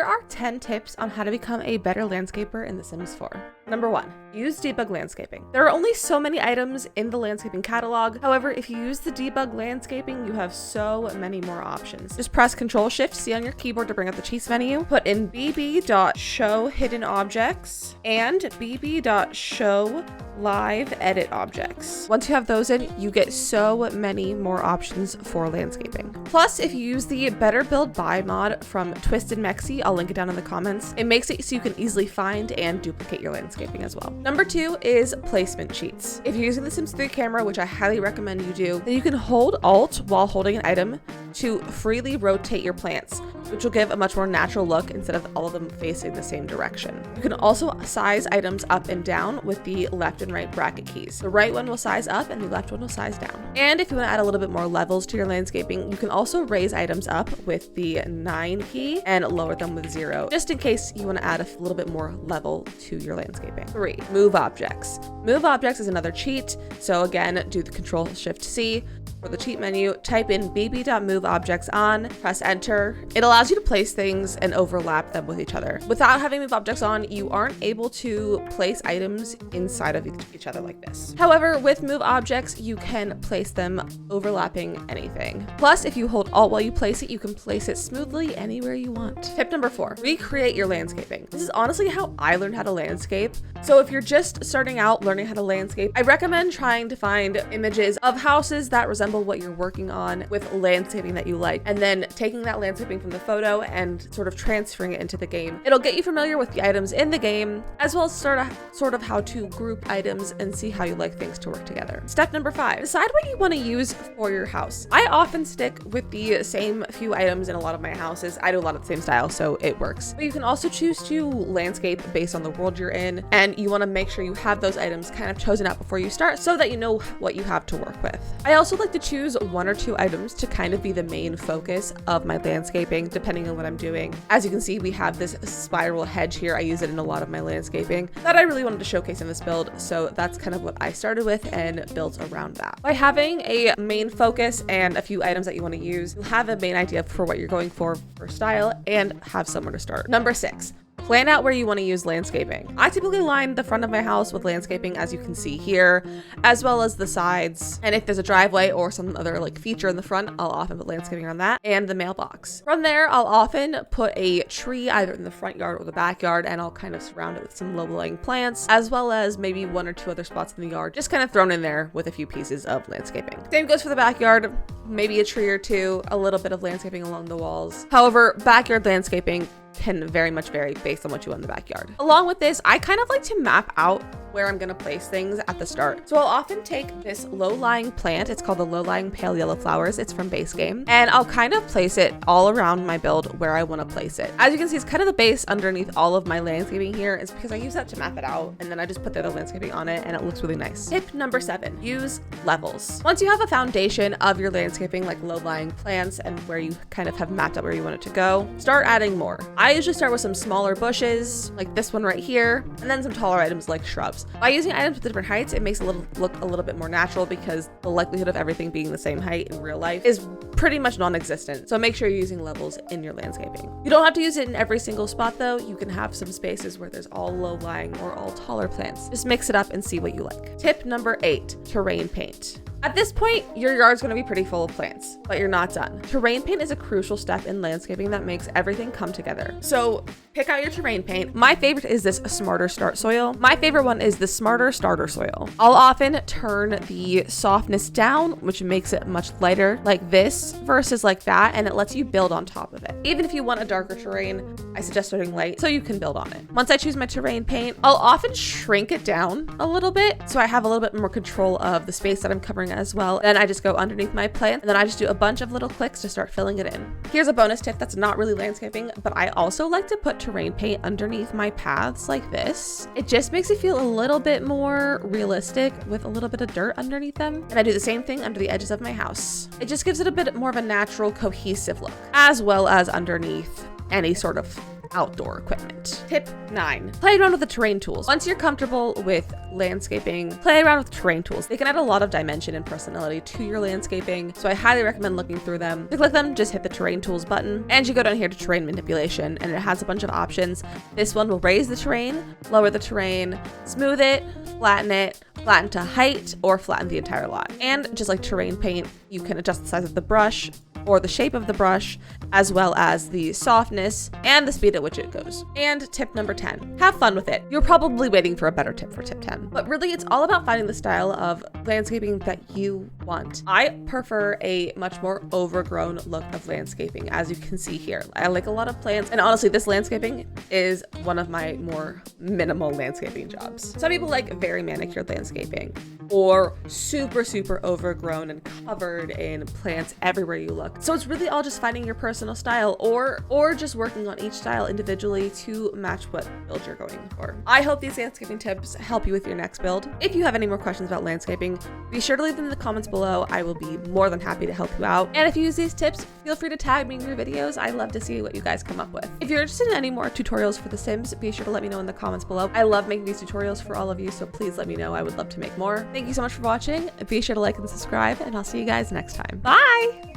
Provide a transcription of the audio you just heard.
are 10 tips on how to become a better landscaper in The Sims 4. Number 1, use Debug Landscaping. There are only so many items in the landscaping catalog. However, if you use the Debug Landscaping, you have so many more options. Just press Ctrl-Shift-C on your keyboard to bring up the cheats menu. Put in bb.show hidden objects and bb.show live edit objects. Once you have those in, you get so many more options for landscaping. Plus, if you use the Better Build By mod from Twisted Mexi, I'll link it down in the comments. It makes it so you can easily find and duplicate your landscaping as well. Number 2 is placement cheats. If you're using the Sims 3 camera, which I highly recommend you do, then you can hold Alt while holding an item to freely rotate your plants, which will give a much more natural look instead of all of them facing the same direction. You can also size items up and down with the left and right bracket keys. The right one will size up and the left one will size down. And if you want to add a little bit more levels to your landscaping, you can also raise items up with the 9 key and lower them with 0, just in case you want to add a little bit more level to your landscaping. 3, move objects. Move objects is another cheat. So again, do the Ctrl-Shift-C. For the cheat menu, type in bb.moveObjects on, press enter. It allows you to place things and overlap them with each other. Without having move objects on, you aren't able to place items inside of each other like this. However, with move objects, you can place them overlapping anything. Plus, if you hold Alt while you place it, you can place it smoothly anywhere you want. Tip number 4, recreate your landscaping. This is honestly how I learned how to landscape. So if you're just starting out learning how to landscape, I recommend trying to find images of houses that resemble what you're working on with landscaping that you like, and then taking that landscaping from the photo and sort of transferring it into the game. It'll get you familiar with the items in the game, as well as sort of how to group items and see how you like things to work together. Step number 5, decide what you want to use for your house. I often stick with the same few items in a lot of my houses. I do a lot of the same style, so it works. But you can also choose to landscape based on the world you're in, and you want to make sure you have those items kind of chosen out before you start so that you know what you have to work with. I also like to choose 1 or 2 items to kind of be the main focus of my landscaping, depending on what I'm doing. As you can see, we have this spiral hedge here. I use it in a lot of my landscaping that I really wanted to showcase in this build, so that's kind of what I started with and built around that. By having a main focus and a few items that you want to use, you'll have a main idea for what you're going for style and have somewhere to start. Number 6, plan out where you want to use landscaping. I typically line the front of my house with landscaping, as you can see here, as well as the sides. And if there's a driveway or some other like feature in the front, I'll often put landscaping on that, and the mailbox. From there, I'll often put a tree either in the front yard or the backyard, and I'll kind of surround it with some low-lying plants, as well as maybe 1 or 2 other spots in the yard, just kind of thrown in there with a few pieces of landscaping. Same goes for the backyard, maybe a tree or 2, a little bit of landscaping along the walls. However, backyard landscaping can very much vary based on what you want in the backyard. Along with this, I kind of like to map out where I'm gonna place things at the start. So I'll often take this low-lying plant, it's called the low-lying pale yellow flowers, it's from base game, and I'll kind of place it all around my build where I wanna place it. As you can see, it's kind of the base underneath all of my landscaping here. It's because I use that to map it out, and then I just put the other landscaping on it, and it looks really nice. Tip number 7, use levels. Once you have a foundation of your landscaping, like low-lying plants and where you kind of have mapped out where you want it to go, start adding more. I usually start with some smaller bushes, like this one right here, and then some taller items like shrubs. By using items with different heights, it makes it look a little bit more natural, because the likelihood of everything being the same height in real life is pretty much non-existent. So make sure you're using levels in your landscaping. You don't have to use it in every single spot though. You can have some spaces where there's all low-lying or all taller plants. Just mix it up and see what you like. Tip number 8, terrain paint. At this point, your yard's gonna be pretty full of plants, but you're not done. Terrain paint is a crucial step in landscaping that makes everything come together. So pick out your terrain paint. My favorite is this Smarter Start Soil. My favorite one is the Smarter Starter Soil. I'll often turn the softness down, which makes it much lighter, like this versus like that, and it lets you build on top of it. Even if you want a darker terrain, I suggest starting light so you can build on it. Once I choose my terrain paint, I'll often shrink it down a little bit so I have a little bit more control of the space that I'm covering as well. Then I just go underneath my plant, and then I just do a bunch of little clicks to start filling it in. Here's a bonus tip that's not really landscaping, but I also like to put terrain paint underneath my paths like this. It just makes it feel a little bit more realistic with a little bit of dirt underneath them. And I do the same thing under the edges of my house. It just gives it a bit more of a natural, cohesive look, as well as underneath any sort of outdoor equipment. Tip 9, play around with the terrain tools. Once you're comfortable with landscaping, play around with terrain tools. They can add a lot of dimension and personality to your landscaping, so I highly recommend looking through them. To click them, just hit the terrain tools button, and you go down here to terrain manipulation, and it has a bunch of options. This one will raise the terrain, lower the terrain, smooth it, flatten to height, or flatten the entire lot. And just like terrain paint, you can adjust the size of the brush or the shape of the brush, as well as the softness and the speed at which it goes. And tip number 10, have fun with it. You're probably waiting for a better tip for tip 10, but really it's all about finding the style of landscaping that you want. I prefer a much more overgrown look of landscaping, as you can see here. I like a lot of plants, and honestly, this landscaping is one of my more minimal landscaping jobs. Some people like very manicured landscaping, or super overgrown and covered in plants everywhere you look. So it's really all just finding your personal style, or just working on each style individually to match what build you're going for. I hope these landscaping tips help you with your next build. If you have any more questions about landscaping, be sure to leave them in the comments below. I will be more than happy to help you out. And if you use these tips, feel free to tag me in your videos. I love to see what you guys come up with. If you're interested in any more tutorials for The Sims, be sure to let me know in the comments below. I love making these tutorials for all of you, so please let me know. I would love to make more. Thank you so much for watching. Be sure to like and subscribe, and I'll see you guys next time. Bye!